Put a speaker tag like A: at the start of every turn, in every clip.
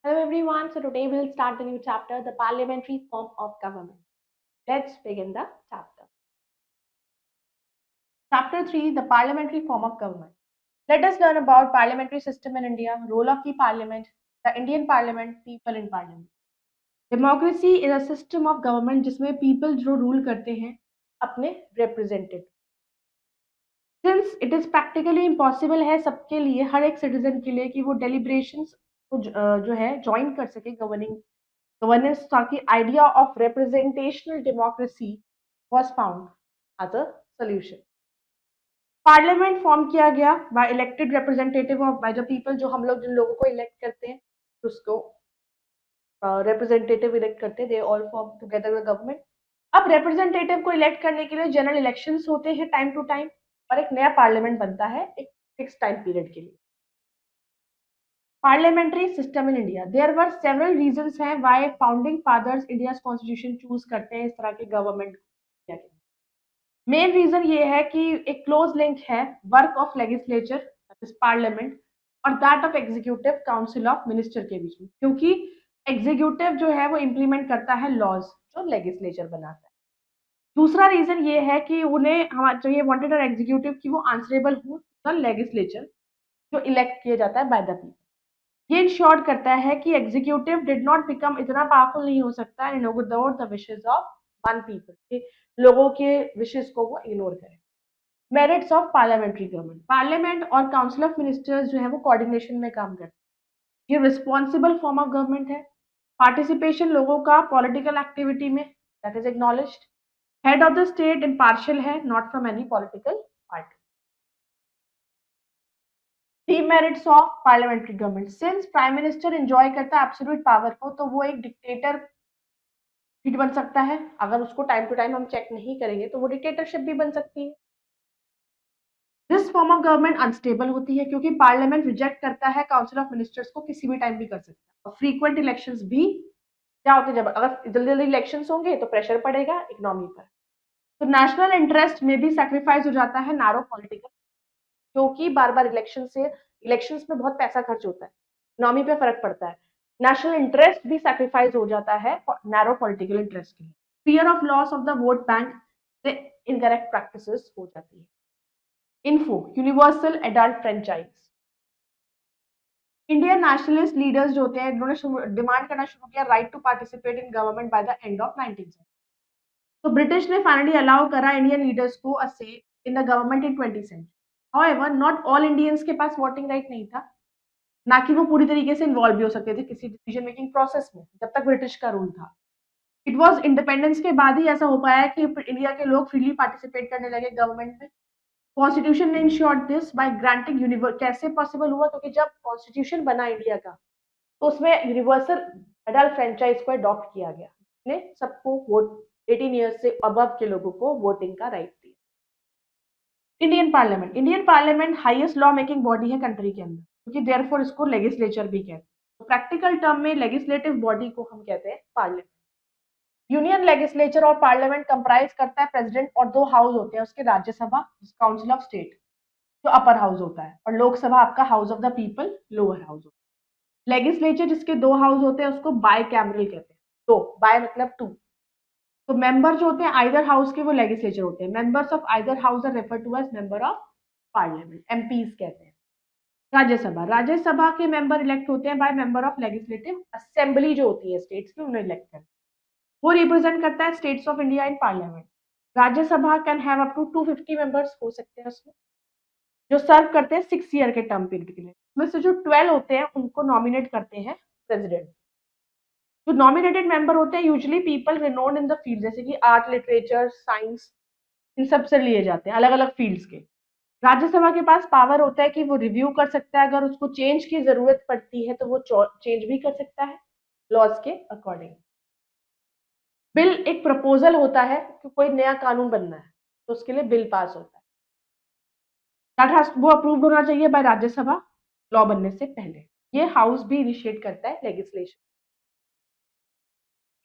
A: Hello everyone, so today we'll start the new chapter, the parliamentary form of government. Let's begin the chapter. Chapter 3, the parliamentary form of government. Let us learn about parliamentary system in India, role of the parliament, the Indian parliament, people in parliament. Democracy is a system of government जिसमें people जो rule करते हैं अपने representative. Since it is practically impossible है सबके लिए हर एक citizen के लिए कि वो deliberations को जो है join कर सके governance ताकि idea of representational democracy was found as a solution. Parliament form किया गया by elected representative of by the people जो हम लोग जिन लोगों को इलेक्ट करते हैं उसको रिप्रेजेंटेटिव इलेक्ट करते हैं they all form together the government. अब रिप्रेजेंटेटिव को इलेक्ट करने के लिए जनरल इलेक्शंस होते हैं टाइम टू टाइम और एक नया पार्लियामेंट बनता है एक फिक्स टाइम पीरियड के लिए. Parliamentary system in India there were several reasons हैं why founding fathers India constitution choose करते हैं इस तरह के गवर्नमेंट. मेन रीजन ये है कि एक क्लोज लिंक है वर्क ऑफ लेजिस्लेचर पार्लियामेंट और that of executive council of minister के बीच में, क्योंकि एग्जीक्यूटिव जो है वो इम्प्लीमेंट करता है लॉज जो लेजिस्लेचर बनाता है. दूसरा रीजन ये है कि उन्हें हमारा जो ये वांटेड और एग्जीक्यूटिव की वो आंसरेबल हो द लेजिस्लेचर जो इलेक्ट किया जाता है बाय द पीपल. ये इंश्योर करता है कि एग्जीक्यूटिव डिड नॉट बिकम इतना पावरफुल नहीं हो सकता in ignore the wishes of one people, लोगों के विशेस को वो इग्नोर करें. Merits of parliamentary government. Parliament और काउंसिल ऑफ मिनिस्टर्स जो है वो कोऑर्डिनेशन में काम करते हैं. ये रिस्पॉन्सिबल फॉर्म ऑफ गवर्नमेंट है. पार्टिसिपेशन लोगों का पॉलिटिकल एक्टिविटी में that is acknowledged. Head of the state impartial है not from any political party. Demerits of parliamentary government. Since prime minister enjoy करता है एब्सोल्यूट पावर को तो वो एक डिक्टेटर भी बन सकता है. अगर उसको टाइम टू टाइम हम चेक नहीं करेंगे तो वो डिक्टेटरशिप भी बन सकती है. This form of government unstable होती है क्योंकि पार्लियामेंट रिजेक्ट करता है काउंसिल ऑफ मिनिस्टर्स को किसी भी टाइम भी कर सकता है. और फ्रीक्वेंट इलेक्शंस भी क्या होते हैं जब अगर जल्दी जल्दी इलेक्शंस होंगे तो प्रेशर पड़ेगा इकोनॉमी पर. तो नेशनल इंटरेस्ट में भी सैक्रिफाइस हो जाता है नैरो पॉलिटिकल, क्योंकि बार बार इलेक्शंस में बहुत पैसा खर्च होता है, इकोनॉमी पे फर्क पड़ता है. नेशनल इंटरेस्ट भी सैक्रिफाइस हो जाता है नैरो पॉलिटिकल इंटरेस्ट के लिए. Fear of loss of the vote bank से इनकरेक्ट प्रैक्टिसेस हो जाती है. Info universal adult franchise. Indian nationalist leaders जो होते हैं इन्होंने डिमांड करना शुरू किया right to participate in government by the end of 19th century. तो ब्रिटिश ने फाइनली अलाउ करा इंडियन लीडर्स को a say in the government in 20th century. However, not all Indians के पास वोटिंग राइट नहीं था, ना कि वो पूरी तरीके से इन्वॉल्व भी हो सकते थे किसी डिसीजन मेकिंग प्रोसेस में जब तक ब्रिटिश का रूल था. इट वॉज इंडिपेंडेंस के बाद ही ऐसा हो पाया कि इंडिया के लोग फ्रीली पार्टिसिपेट करने लगे गवर्नमेंट में. कॉन्स्टिट्यूशन ने insured this by granting universal. कैसे पॉसिबल हुआ? क्योंकि जब कॉन्स्टिट्यूशन बना इंडिया का तो उसमें यूनिवर्सल एडल्ट फ्रेंचाइज को अडॉप्ट किया गया, ने सबको वोट 18 ईयर्स से अबव के लोगों को वोटिंग का राइट दिया. Indian parliament highest law making body है कंट्री के अंदर, क्योंकि देयरफॉर इसको लेजिस्लेचर भी कहते हैं. तो प्रैक्टिकल टर्म में लेजिस्लेटिव बॉडी को हम कहते हैं पार्लियामेंट. यूनियन लेजिस्लेचर और पार्लियामेंट कंप्राइज करता है प्रेसिडेंट और दो हाउस होते हैं उसके, राज्यसभा काउंसिल ऑफ स्टेट जो अपर हाउस होता है और लोकसभा आपका house of the people lower house होता है. लेजिस्लेचर जिसके दो हाउस होते हैं उसको बाय कैमरल कहते हैं. तो बाय मतलब टू. तो मेंबर जो होते हैं आइदर हाउस के वो लेजिस्लेचर होते हैं. Members of either house are referred to as member of parliament, MPs कहते हैं. राज्यसभा के मेंबर इलेक्ट होते हैं by member of legislative assembly जो होती है स्टेट्स की, उन्हें इलेक्ट करते हैं. वो रिप्रेजेंट करता है states of India in parliament. Rajya Sabha can have up to 250 members हो सकते हैं उसमें, जो सर्व करते हैं 6 ईयर के टर्म पीरियड के लिए. उसमें से जो 12 होते हैं उनको नॉमिनेट करते हैं प्रेसिडेंट. जो नॉमिनेटेड मेंबर होते हैं usually people renowned in the field, जैसे कि आर्ट, लिटरेचर, साइंस, इन सब से लिए जाते हैं अलग अलग फील्ड्स के. राज्यसभा के पास पावर होता है कि वो रिव्यू कर सकता है, अगर उसको चेंज की जरूरत पड़ती है तो वो चेंज भी कर सकता है लॉज के अकॉर्डिंग. बिल एक प्रपोजल होता है कि कोई नया कानून बनना है तो उसके लिए बिल पास होता है. वो अप्रूव्ड होना चाहिए बाय राज्यसभा लॉ बनने से पहले. ये हाउस भी इनिशिएट करता है लेजिस्लेशन.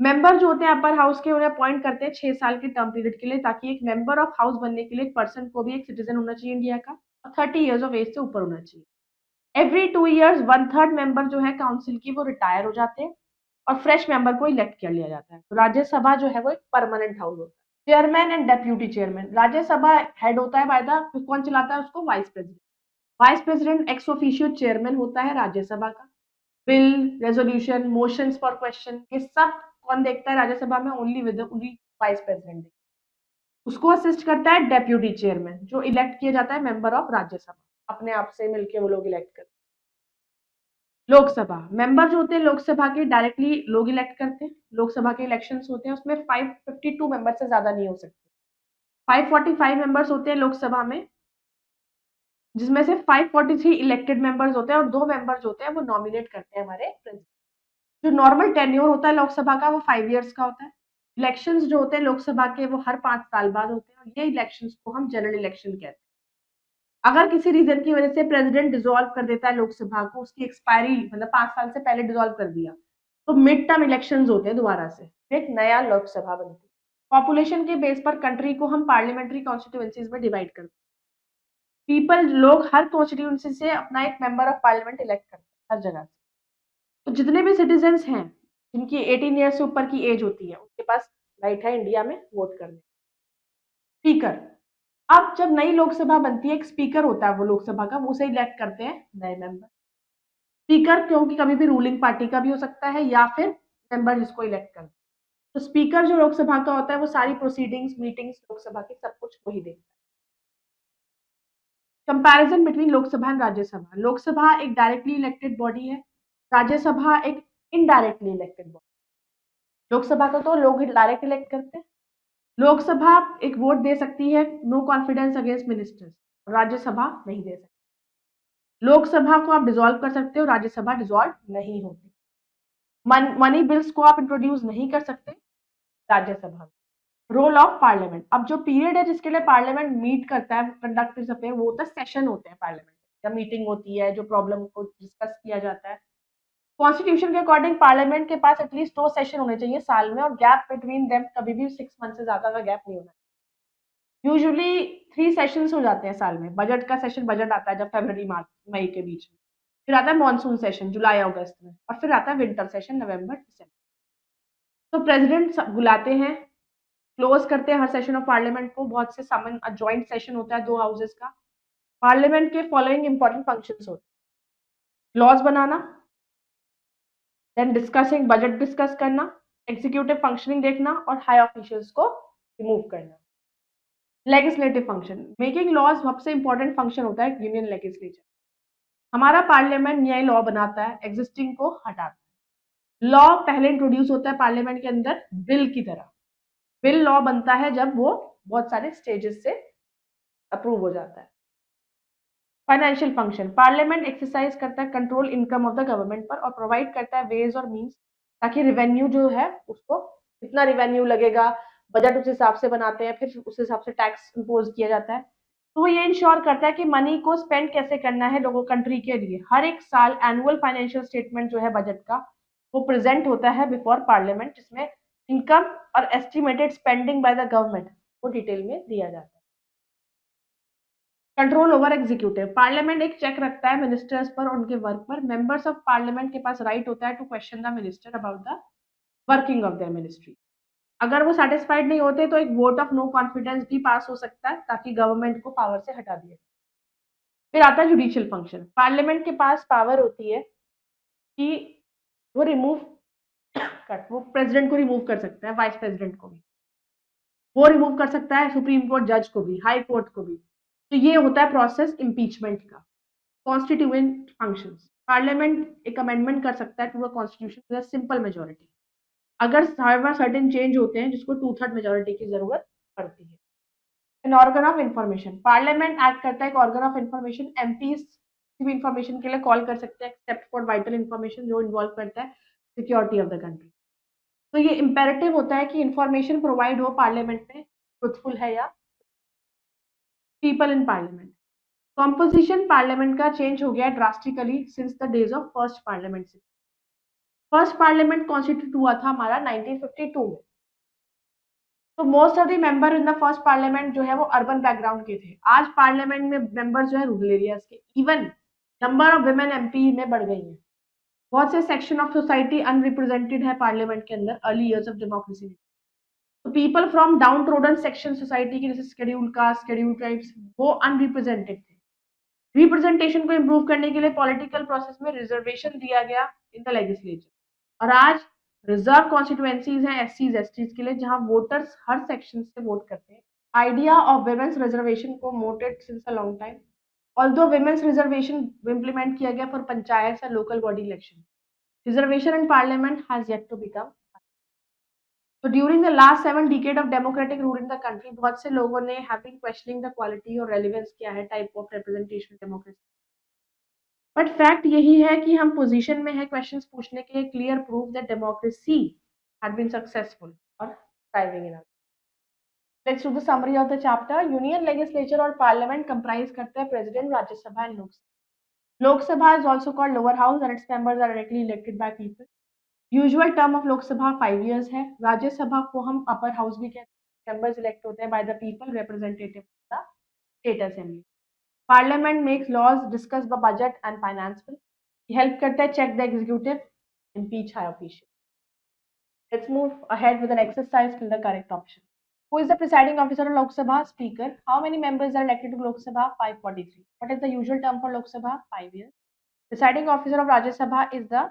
A: मेंबर जो होते हैं अपर हाउस के उन्हें अपॉइंट करते हैं 6 साल के टर्म पीरियड के लिए, ताकि एक मेंबर ऑफ हाउस बनने के लिए एक पर्सन को भी एक सिटीजन होना चाहिए इंडिया का और 30 ईयर्स ऑफ एज से ऊपर होना चाहिए. एवरी 2 years 1/3 मेंबर जो है काउंसिल की वो रिटायर हो जाते हैं और फ्रेश मेंबर को इलेक्ट कर लिया जाता है। तो राज्यसभा जो है वो एक परमानेंट हाउस होता है। Chairman and deputy chairman, Rajya Sabha head होता है बाय द, कौन चलाता है उसको? Vice president. Vice president ex officio chairman होता है राज्यसभा का। Bill, resolution, motions for question, ये सब कौन देखता है राज्यसभा में? Only vice president. उसको असिस्ट करता है डेप्यूटी चेयरमैन, जो इलेक्ट किया जाता है मेंबर ऑफ राज्यसभा, अपने आप से मिलके वो लोग इलेक्ट करते हैं। लोकसभा मेंबर जो होते हैं लोकसभा के डायरेक्टली लोग इलेक्ट करते हैं। लोकसभा के इलेक्शंस होते हैं, उसमें 552 मेंबर से ज्यादा नहीं हो सकते। 545 मेंबर्स होते हैं लोकसभा में, जिसमें से 543 इलेक्टेड मेंबर्स होते हैं और 2 मेंबर्स होते हैं वो नॉमिनेट करते हैं हमारे प्रेसिडेंट। जो नॉर्मल टेन्योर होता है लोकसभा का वो 5 इयर्स का होता है। इलेक्शंस जो होते हैं लोकसभा के वो हर 5 साल बाद होते हैं और ये इलेक्शंस को हम जनरल इलेक्शन कहते हैं। अगर किसी रीजन की वजह से प्रेसिडेंट डिसॉल्व कर देता है लोकसभा को, उसकी एक्सपायरी मतलब 5 साल से पहले डिसॉल्व कर दिया, तो मिड टर्म इलेक्शंस होते हैं दोबारा से, एक नया लोकसभा बनती है। पॉपुलेशन के बेस पर कंट्री को हम पार्लियामेंट्री कॉन्स्टिट्यूएंसीज में डिवाइड करते हैं। लोग हर कॉन्स्टिट्यूएंसी से अपना एक मेंबर ऑफ पार्लियामेंट इलेक्ट करते हैं हर जगह से। तो जितने भी सिटीजन्स हैं जिनकी 18 ईयर्स से ऊपर की एज होती है, उनके पास राइट है इंडिया में वोट करने। स्पीकर, अब जब नई लोकसभा बनती है, एक स्पीकर होता है वो लोकसभा का, वो उसे इलेक्ट करते हैं नए मेंबर। स्पीकर क्योंकि कभी भी रूलिंग पार्टी का भी हो सकता है या फिर मेंबर जिसको इलेक्ट करते हैं। तो स्पीकर जो लोकसभा का होता है वो सारी प्रोसीडिंग्स, मीटिंग्स लोकसभा की सब कुछ वही देखता है। Comparison between Lok Sabha and Rajya Sabha, Lok Sabha एक डायरेक्टली इलेक्टेड बॉडी है, राज्यसभा एक इनडायरेक्टली इलेक्टेड बॉडी। लोकसभा को तो लोग डायरेक्ट इलेक्ट करते हैं। लोकसभा एक वोट दे सकती है no confidence against ministers, Rajya Sabha नहीं दे सकती। लोकसभा को आप डिसॉल्व कर सकते हो, राज्यसभा डिसॉल्व नहीं होती। मनी बिल्स को आप इंट्रोड्यूस नहीं कर सकते राज्यसभा में। रोल ऑफ पार्लियामेंट, अब जो पीरियड है जिसके लिए पार्लियामेंट मीट करता है, कंडक्ट इट्स अफेयर, वो होता है सेशन होते हैं पार्लियामेंट, जब मीटिंग होती है जो प्रॉब्लम को डिस्कस किया जाता है। कॉन्स्टिट्यूशन के अकॉर्डिंग पार्लियामेंट के पास एटलीस्ट 2 सेशन होने चाहिए साल में और गैप बिटवीन देम कभी भी 6 मंथ से ज्यादा का गैप नहीं होना। यूजुअली 3 सेशंस हो जाते हैं साल में। बजट का सेशन, बजट आता है जब फरवरी मार्च मई के बीच में, फिर आता है मॉनसून सेशन जुलाई अगस्त में, और फिर आता है विंटर सेशन नवंबर दिसंबर। तो प्रेसिडेंट बुलाते हैं, क्लोज करते हैं हर सेशन ऑफ पार्लियामेंट को। बहुत से समन जॉइंट सेशन होता है 2 हाउसेस का। पार्लियामेंट के फॉलोइंग इंपॉर्टेंट फंक्शंस होते हैं: लॉज बनाना, देन डिस्कसिंग बजट डिस्कस करना, एग्जीक्यूटिव फंक्शनिंग देखना और हाई ऑफिशियल्स को रिमूव करना। लेजिस्लेटिव फंक्शन, मेकिंग लॉज सबसे इंपॉर्टेंट फंक्शन होता है यूनियन लेजिस्लेचर। हमारा पार्लियामेंट नए लॉ बनाता है, एग्जिस्टिंग को हटाता है। लॉ पहले इंट्रोड्यूस होता है पार्लियामेंट के अंदर बिल की तरह। बिल लॉ बनता है जब वो बहुत सारे स्टेजेस से अप्रूव हो जाता है। फाइनेंशियल फंक्शन, पार्लियामेंट एक्सरसाइज करता है control income of the government पर और प्रोवाइड करता है वेज और मीन्स, ताकि रेवेन्यू जो है उसको कितना रेवेन्यू लगेगा, बजट उस हिसाब से बनाते हैं, फिर उस हिसाब से टैक्स इम्पोज किया जाता है। तो वो ये इंश्योर करता है कि मनी को स्पेंड कैसे करना है लोगों कंट्री के लिए। हर एक साल एनुअल फाइनेंशियल स्टेटमेंट जो है बजट का, वो प्रेजेंट होता है बिफोर पार्लियामेंट, जिसमें इनकम और estimated spending by the government वो डिटेल में दिया जाता है। कंट्रोल ओवर एग्जीक्यूटिव, पार्लियामेंट एक चेक रखता है मिनिस्टर्स पर, उनके वर्क पर। मेंबर्स ऑफ पार्लियामेंट के पास राइट होता है to question the minister about the working of their ministry. अगर वो सेटिस्फाइड नहीं होते तो एक वोट ऑफ नो कॉन्फिडेंस भी पास हो सकता है, ताकि गवर्नमेंट को पावर से हटा दिया जाए। फिर आता है जुडिशियल फंक्शन, पार्लियामेंट के पास पावर होती है कि वो रिमूव कर, वो प्रेसिडेंट को रिमूव कर सकता है, वाइस प्रेसिडेंट को भी वो रिमूव कर सकता है, सुप्रीम कोर्ट जज को भी, हाई कोर्ट को भी। तो ये होता है प्रोसेस इम्पीचमेंट का। कॉन्स्टिट्यूएंट फंक्शंस, पार्लियामेंट एक अमेंडमेंट कर सकता है to a constitution with simple majority, अगर सर्टेन चेंज होते हैं जिसको 2/3 मेजोरिटी की जरूरत पड़ती है। An organ of information, parliament act करता है एक ऑर्गन ऑफ इंफॉर्मेशन। एमपीज किसी भी इंफॉर्मेशन के लिए कॉल कर सकते हैं एक्सेप्ट फॉर वाइटल इंफॉर्मेशन जो इन्वॉल्व करता है सिक्योरिटी ऑफ द कंट्री। तो ये इंपेरेटिव होता है कि इंफॉर्मेशन प्रोवाइड हो पार्लियामेंट में ट्रुथफुल है या। People in parliament, composition parliament का चेंज हो गया drastically since the days of first parliament. First parliament constitute हुआ था हमारा 1952 में। तो most of the member in the first parliament जो है वो अर्बन बैकग्राउंड के थे। आज पार्लियामेंट में मेंबर जो है रूरल एरियाज के, even number of women MP में बढ़ गई है। बहुत से सेक्शन ऑफ सोसाइटी अनरिप्रेजेंटेड है पार्लियामेंट के अंदर अर्ली इयर्स ऑफ डेमोक्रेसी में। तो people from down trodden section society के, जैसे शेड्यूल्ड कास्ट, शेड्यूल्ड ट्राइब्स, वो अनरिप्रेजेंटेड थे। रिप्रेजेंटेशन को इम्प्रूव करने के लिए पॉलिटिकल प्रोसेस में रिजर्वेशन दिया गया इन द लेजिस्लेचर। और आज रिजर्व कॉन्स्टिट्यूएंसीज हैं एससीज एसटीज के लिए, जहां वोटर्स हर सेक्शन से वोट करते हैं। आइडिया ऑफ विमेन्स रिजर्वेशन को mooted since a long time, although women's reservation implement किया गया फॉर पंचायत या local body election, reservation in parliament has yet to become. तो during the last 7 decade of democratic rule in the country, बहुत से लोगों ने have been questioning the quality और relevance क्या है type of representation democracy. But fact यही है कि हम पोजीशन में है क्वेश्चंस पूछने के लिए, clear proof that democracy had been successful और thriving in. Let's do the summary of the chapter. Union legislature और पार्लियामेंट कंप्राइज करते हैं president, Rajya Sabha and Lok Sabha. Lok Sabha is also called lower house and its members are directly elected by people. Usual term of Lok Sabha 5 years है। राज्यसभा को हम upper house भी कहते हैं, members elect होते हैं by the people, representative the state assembly. Parliament makes laws, discuss the budget and finance bill. Help करता है check the executive, impeach high official. Let's move ahead with an exercise. Fill the correct option. Who is the presiding officer of Lok Sabha? Speaker. How many members are elected to Lok Sabha? 543. What is the usual term for Lok Sabha? 5 years. Presiding officer of Rajya Sabha is the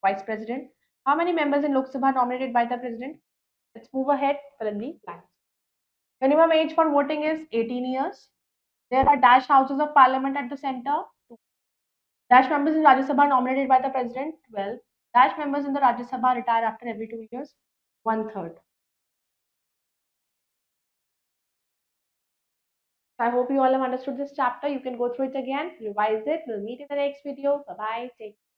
A: vice president. How many members in Lok Sabha nominated by the president? Let's move ahead. Fill in the blanks. Minimum age for voting is 18 years. There are dash houses of parliament at the center. Dash members in Rajya Sabha nominated by the president, 12. Dash members in the Rajya Sabha retire after every 2 years, 1/3. So I hope you all have understood this chapter. You can go through it again, revise it. We'll meet in the next video. Bye bye. Take care.